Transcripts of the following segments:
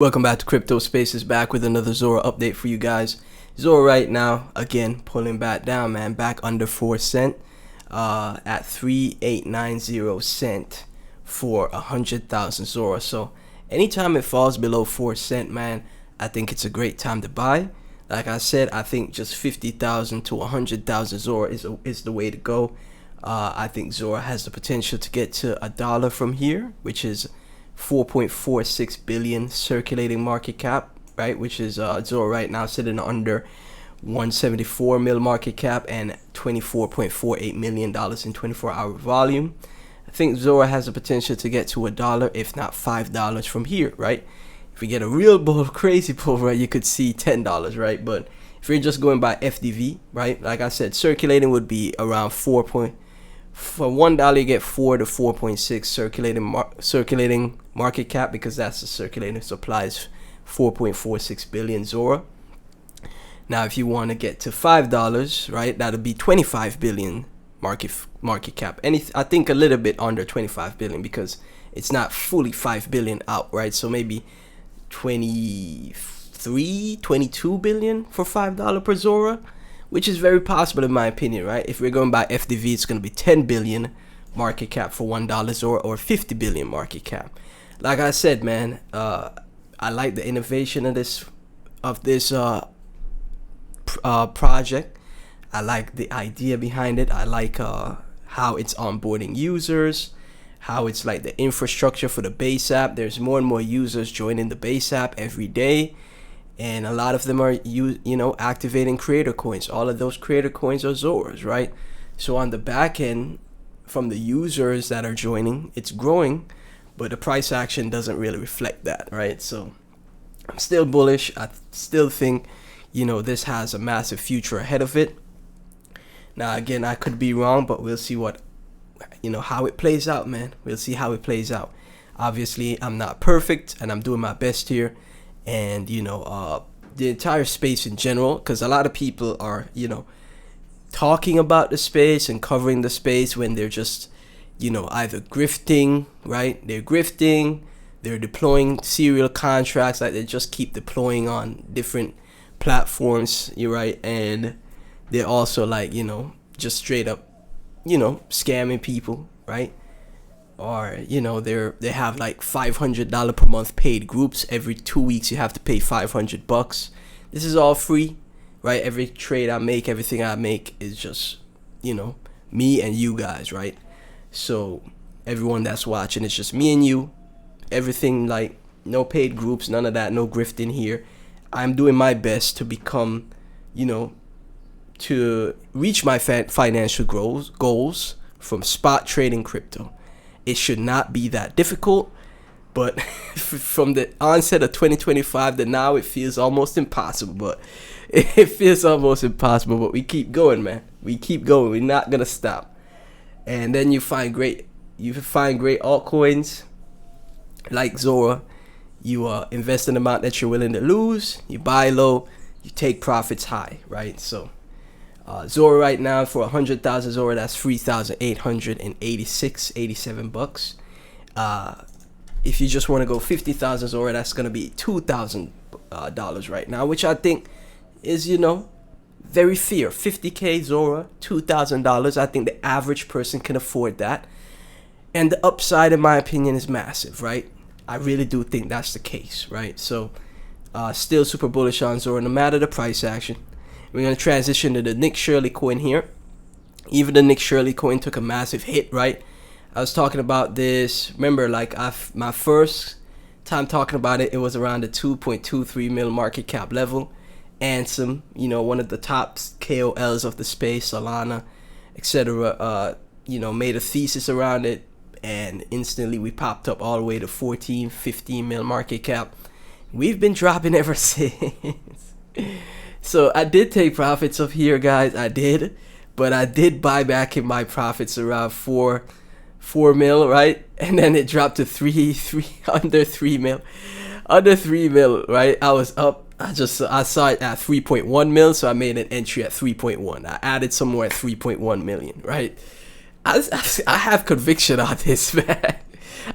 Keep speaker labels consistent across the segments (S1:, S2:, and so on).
S1: Welcome back to Crypto Spaces, back with another Zora update for you guys. Zora right now, again, pulling back down, man, back under 4 cent, at 3890 cent for 100,000 Zora. So anytime it falls below 4 cent, man, I think it's a great time to buy. Like I said, I think just 50,000 to 100,000 Zora is the way to go. I think Zora has the potential to get to $1 from here, which is 4.46 billion circulating market cap, right? Which is Zora right now sitting under 174 mil market cap and $24.48 million in 24-hour volume. I think Zora has the potential to get to $1, if not $5 from here, right? If we get a real bull, crazy bull, right, you could see $10, right? But if you're just going by FDV, right, like I said, circulating would be around for $1 you get 4 to 4.6 circulating market cap, because that's the circulating supply is 4.46 billion Zora. Now if you want to get to $5, right, that'll be 25 billion market cap. I think a little bit under 25 billion, because it's not fully 5 billion out, right? So maybe 22 billion for $5 per Zora, which is very possible in my opinion, right? If we're going by FDV, it's going to be 10 billion market cap for $1 Zora, or 50 billion market cap. Like I said, man, I like the innovation of this project. I like the idea behind it. I like how it's onboarding users, how it's like the infrastructure for the base app. There's more and more users joining the base app every day, and a lot of them are activating creator coins. All of those creator coins are Zoras, right? So on the back end, from the users that are joining, it's growing, but the price action doesn't really reflect that, right? So I'm still bullish. I still think this has a massive future ahead of it. Now again, I could be wrong, but we'll see how it plays out, man. We'll see how it plays out. Obviously, I'm not perfect, and I'm doing my best here. And the entire space in general, because a lot of people are talking about the space and covering the space when they're just either grifting, right? They're grifting, they're deploying serial contracts, like they just keep deploying on different platforms, you're right? And they're also like just straight up scamming people, right? Or they have like $500 per month paid groups. Every 2 weeks you have to pay $500. This is all free, right? Every trade I make, everything I make is just me and you guys, right? So everyone that's watching, it's just me and you. Everything, like no paid groups, none of that, no grifting here. I'm doing my best to become to reach my financial goals from spot trading crypto. It should not be that difficult, but from the onset of 2025 to now, it feels almost impossible. But we keep going, man. We keep going. We're not gonna stop. And then you find great altcoins like Zora. You invest an amount that you're willing to lose. You buy low. You take profits high, right? So Zora right now, for 100,000 Zora, that's 3,887 bucks. If you just want to go 50,000 Zora, that's gonna be $2,000 right now, which I think is very fair. 50k Zora, $2,000. I think the average person can afford that, and the upside, in my opinion, is massive, right? I really do think that's the case, right? So still super bullish on Zora, no matter the price action. We're going to transition to the Nick Shirley coin here. Even the Nick Shirley coin took a massive hit, right? I was talking about this. Remember, like my first time talking about it, it was around the 2.23 mil market cap level. Ansem, one of the top KOLs of the space, Solana, etc., made a thesis around it. And instantly we popped up all the way to 14, 15 mil market cap. We've been dropping ever since. So I did take profits of here, guys. I did, but I did buy back in my profits around 4 mil, right? And then it dropped to under 3 mil, right? I was up. I saw it at 3.1 mil, so I made an entry at 3.1. I added some more at 3.1 million, right? I have conviction on this, man.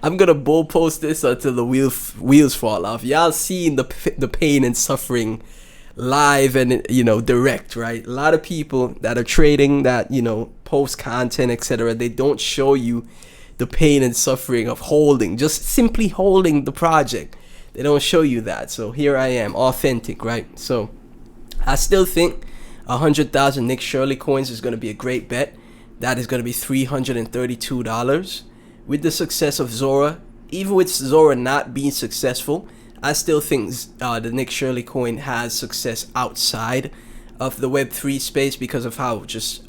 S1: I'm gonna bull post this until the wheels fall off. Y'all seeing the pain and suffering live and, you know, direct, right? A lot of people that are trading, that, you know, post content, etc., they don't show you the pain and suffering of holding, just simply holding the project. They don't show you that. So here I am, authentic, right? So I still think 100,000 Nick Shirley coins is going to be a great bet. That is going to be $332. With the success of Zora, even with Zora not being successful, I still think the Nick Shirley coin has success outside of the Web3 space because of how just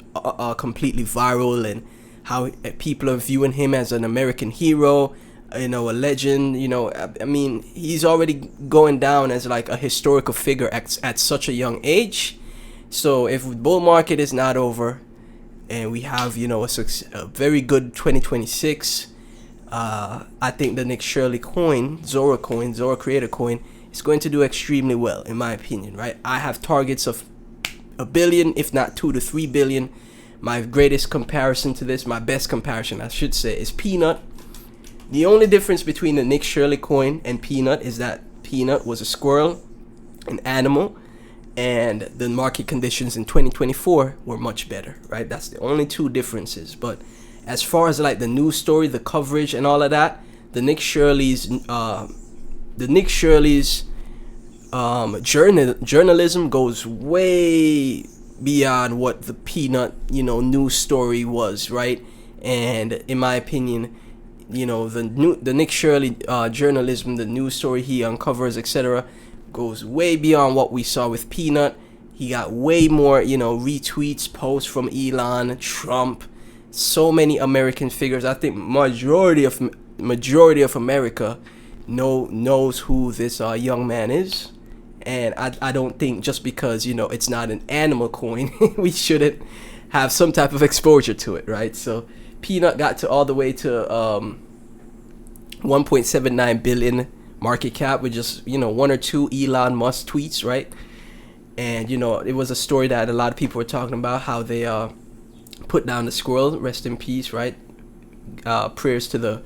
S1: completely viral and how people are viewing him as an American hero, you know, a legend. You know, I mean, he's already going down as like a historical figure at such a young age. So if the bull market is not over and we have, you know, a very good 2026, I think the Nick Shirley coin, Zora creator coin, is going to do extremely well, in my opinion, right? I have targets of $1 billion, if not 2 to 3 billion. My greatest comparison to this, my best comparison, I should say, is Peanut. The only difference between the Nick Shirley coin and Peanut is that Peanut was a squirrel, an animal, and the market conditions in 2024 were much better, right? That's the only two differences. But as far as like the news story, the coverage and all of that, the Nick Shirley's journalism goes way beyond what the Peanut, you know, news story was, right? And in my opinion, you know, the Nick Shirley journalism, the news story he uncovers, etc., goes way beyond what we saw with Peanut. He got way more, you know, retweets, posts from Elon, Trump, so many American figures. I think majority of America knows who this young man is. And I don't think just because, you know, it's not an animal coin, we shouldn't have some type of exposure to it, right? So Peanut got to all the way to 1.79 billion market cap with just, you know, 1 or 2 Elon Musk tweets, right? And, you know, it was a story that a lot of people were talking about, how they put down the squirrel, rest in peace, right? Prayers to the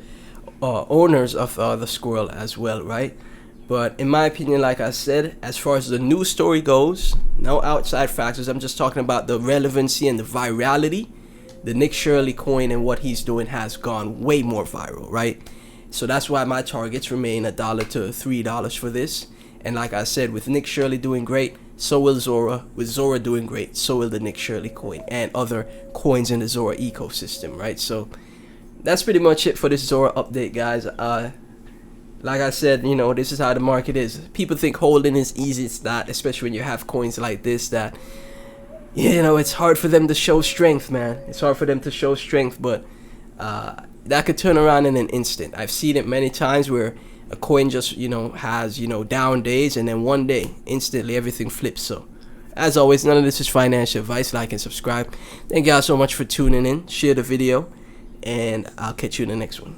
S1: owners of the squirrel as well, right? But in my opinion, like I said, as far as the news story goes, no outside factors, I'm just talking about the relevancy and the virality. The Nick Shirley coin and what he's doing has gone way more viral, right? So that's why my targets remain $1 to $3 for this. And like I said, with Nick Shirley doing great, so will Zora. With Zora doing great, so will the Nick Shirley coin and other coins in the Zora ecosystem, right? So that's pretty much it for this Zora update, guys. Like I said, you know, this is how the market is. People think holding is easy. It's not, especially when you have coins like this that, you know, it's hard for them to show strength, man. It's hard for them to show strength, but that could turn around in an instant. I've seen it many times where a coin just, you know, has, you know, down days, and then one day, instantly everything flips. So, as always, none of this is financial advice. Like and subscribe. Thank you guys so much for tuning in. Share the video, and I'll catch you in the next one.